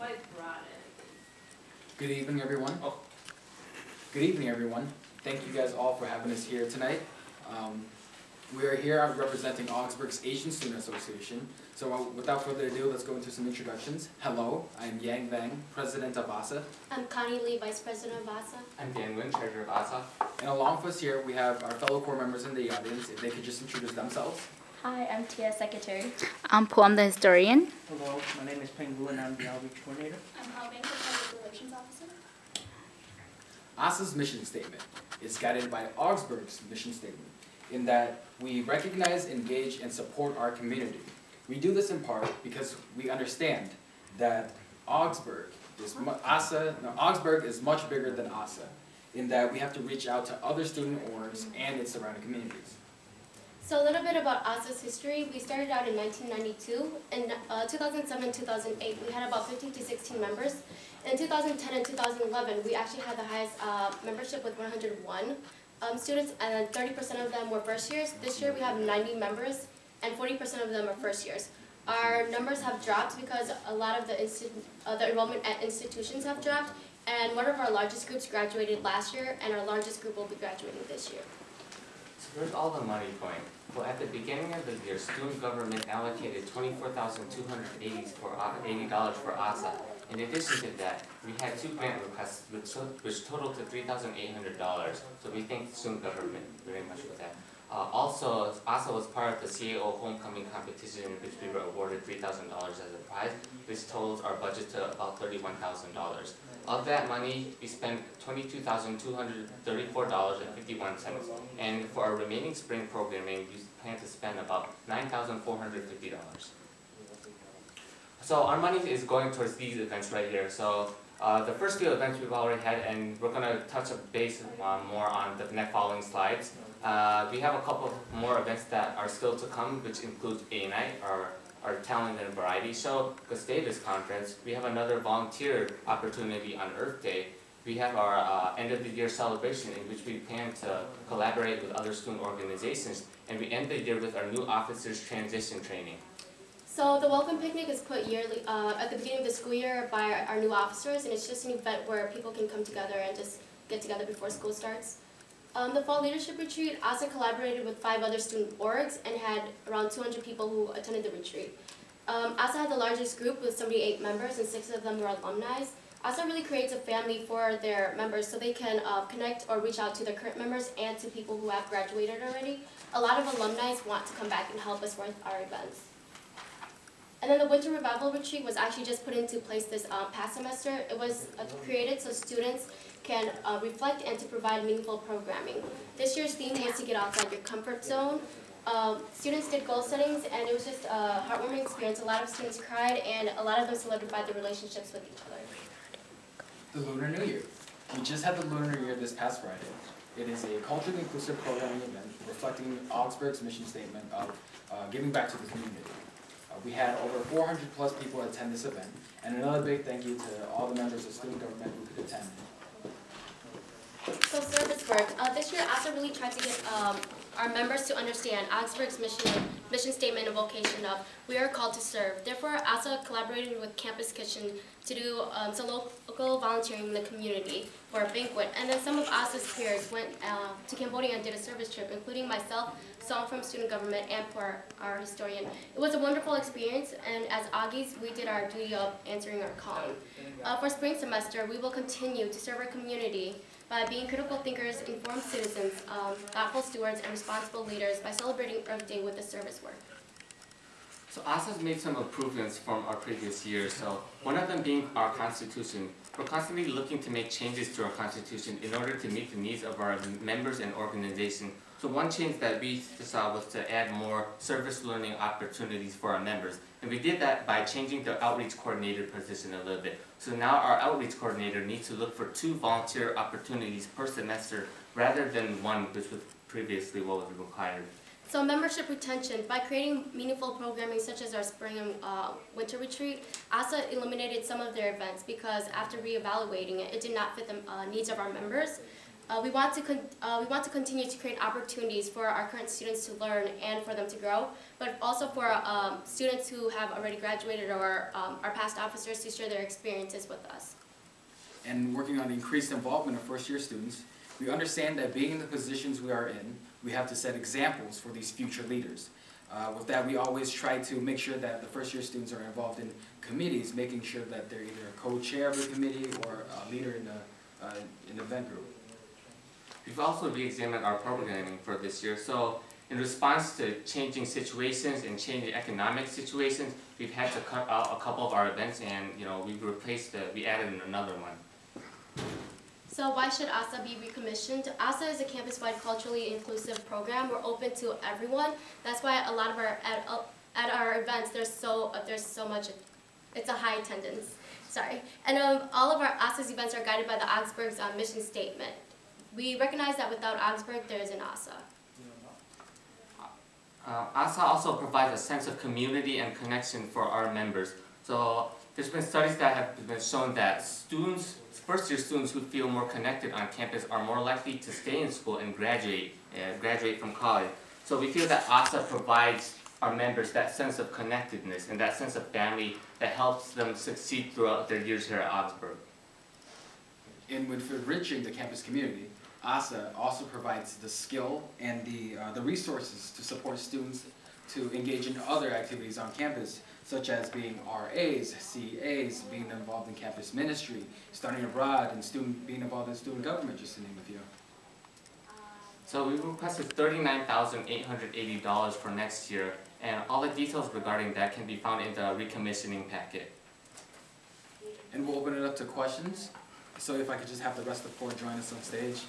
quite brought in. Good evening, everyone. Good evening, everyone. Thank you guys all for having us here tonight. We are here representing Augsburg's Asian Student Association. So without further ado, let's go into some introductions. Hello, I'm Yang Vang, President of ASA. I'm Connie Lee, Vice President of ASA. I'm Dan Nguyen, Treasurer of ASA. And along with us here, we have our fellow core members in the audience, if they could just introduce themselves. Hi, I'm Tia, Secretary. I'm Paul, I'm the historian. Hello, my name is Peng Wu and I'm the Outreach Coordinator. I'm Hao Bing, Public Relations Officer. ASA's mission statement is guided by Augsburg's mission statement, in that we recognize, engage, and support our community. We do this in part because we understand that Augsburg is much bigger than ASA, in that we have to reach out to other student orgs and its surrounding communities. So a little bit about ASA's history. We started out in 1992. In 2007-2008, we had about 15 to 16 members. In 2010 and 2011, we actually had the highest membership with 101 students, and 30% of them were first years. This year we have 90 members, and 40% of them are first years. Our numbers have dropped because a lot of the enrollment at institutions have dropped, and one of our largest groups graduated last year, and our largest group will be graduating this year. So where's all the money going? Well, at the beginning of the year, student government allocated $24,280 for ASA. In addition to that, we had 2 grant requests which totaled to $3,800. So we thank student government very much for that. Also, ASA was part of the CAO homecoming competition in which we were awarded $3,000 as a prize, which totals our budget to about $31,000. Of that money, we spent $22,234.51, and for our remaining spring programming, we plan to spend about $9,450. So our money is going towards these events right here. So the first few events we've already had, and we're going to touch a base more on the next following slides. We have a couple more events that are still to come, which includes A Night, our talent and variety show, Gustavus Conference. We have another volunteer opportunity on Earth Day. We have our end of the year celebration in which we plan to collaborate with other student organizations, and we end the year with our new officers transition training. So the welcome picnic is put yearly at the beginning of the school year by our new officers, and it's just an event where people can come together and just get together before school starts. The Fall Leadership Retreat, ASA collaborated with 5 other student orgs and had around 200 people who attended the retreat. ASA had the largest group with 78 members, and 6 of them were alumni. ASA really creates a family for their members so they can connect or reach out to their current members and to people who have graduated already. A lot of alumni want to come back and help us with our events. And then the Winter Revival Retreat was actually just put into place this past semester. It was created so students can reflect and to provide meaningful programming. This year's theme was to get outside your comfort zone. Students did goal settings, and it was just a heartwarming experience. A lot of students cried, and a lot of them solidified their relationships with each other. The Lunar New Year. We just had the Lunar New Year this past Friday. It is a culturally inclusive programming event reflecting Augsburg's mission statement of giving back to the community. We had over 400 plus people attend this event, and another big thank you to all the members of student government who could attend. So service work. This year, ASA really tried to get our members to understand Augsburg's mission statement and vocation of we are called to serve. Therefore, ASA collaborated with Campus Kitchen to do some local volunteering in the community for a banquet. And then some of ASA's peers went to Cambodia and did a service trip, including myself, some from student government, and for our historian. It was a wonderful experience, and as Augies, we did our duty of answering our call. For spring semester, we will continue to serve our community by being critical thinkers, informed citizens, thoughtful stewards, and responsible leaders by celebrating Earth Day with the service work. So ASA has made some improvements from our previous years. So one of them being our Constitution. We're constantly looking to make changes to our Constitution in order to meet the needs of our members and organization. So one change that we saw was to add more service learning opportunities for our members. And we did that by changing the outreach coordinator position a little bit. So now our outreach coordinator needs to look for 2 volunteer opportunities per semester rather than 1, which was previously what was required. So membership retention, by creating meaningful programming such as our spring and winter retreat, ASA eliminated some of their events because after reevaluating it, it did not fit the needs of our members. We want to continue to create opportunities for our current students to learn and for them to grow, but also for students who have already graduated or our past officers to share their experiences with us. And working on the increased involvement of first-year students, we understand that being in the positions we are in, we have to set examples for these future leaders. With that, we always try to make sure that the first-year students are involved in committees, making sure that they're either a co-chair of the committee or a leader in the event group. We've also re-examined our programming for this year. So in response to changing situations and changing economic situations, we've had to cut out a couple of our events, and we added another one. So why should ASA be recommissioned? ASA is a campus-wide culturally inclusive program. We're open to everyone. That's why a lot of at our events there's so much. It's a high attendance. Sorry, and all of our ASA's events are guided by the Augsburg's mission statement. We recognize that without Augsburg, there is an ASA. ASA also provides a sense of community and connection for our members. So there's been studies that have been shown that first-year students who feel more connected on campus are more likely to stay in school and graduate from college. So we feel that ASA provides our members that sense of connectedness and that sense of family that helps them succeed throughout their years here at Augsburg. And with enriching the campus community, ASA also provides the skill and the resources to support students to engage in other activities on campus, such as being RAs, CAs, being involved in campus ministry, studying abroad, and being involved in student government, just to name a few. So we requested $39,880 for next year, and all the details regarding that can be found in the recommissioning packet. And we'll open it up to questions. So if I could just have the rest of the floor join us on stage.